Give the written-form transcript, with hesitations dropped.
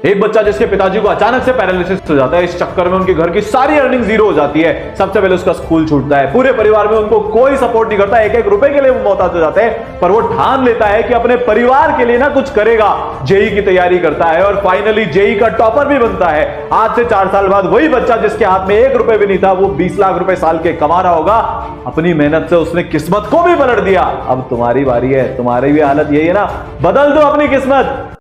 एक बच्चा जिसके पिताजी को अचानक से पैरालिसिस हो जाता है, इस चक्कर में उनके घर की सारी अर्निंग जीरो हो जाती है। सबसे पहले उसका स्कूल छूटता है, पूरे परिवार में उनको कोई सपोर्ट नहीं करता, एक एक रुपए के लिए वो मोहताज हो जाते हैं, पर वो ठान लेता है कि अपने परिवार के लिए ना कुछ करेगा। जेई की तैयारी करता है और फाइनली जेई का टॉपर भी बनता है। आज से 4 साल बाद वही बच्चा जिसके हाथ में 1 रुपए भी नहीं था, वो 20 लाख रुपए साल के कमा रहा होगा। अपनी मेहनत से उसने किस्मत को भी पलट दिया। अब तुम्हारी बारी है, तुम्हारी भी हालत यही है ना, बदल दो अपनी किस्मत।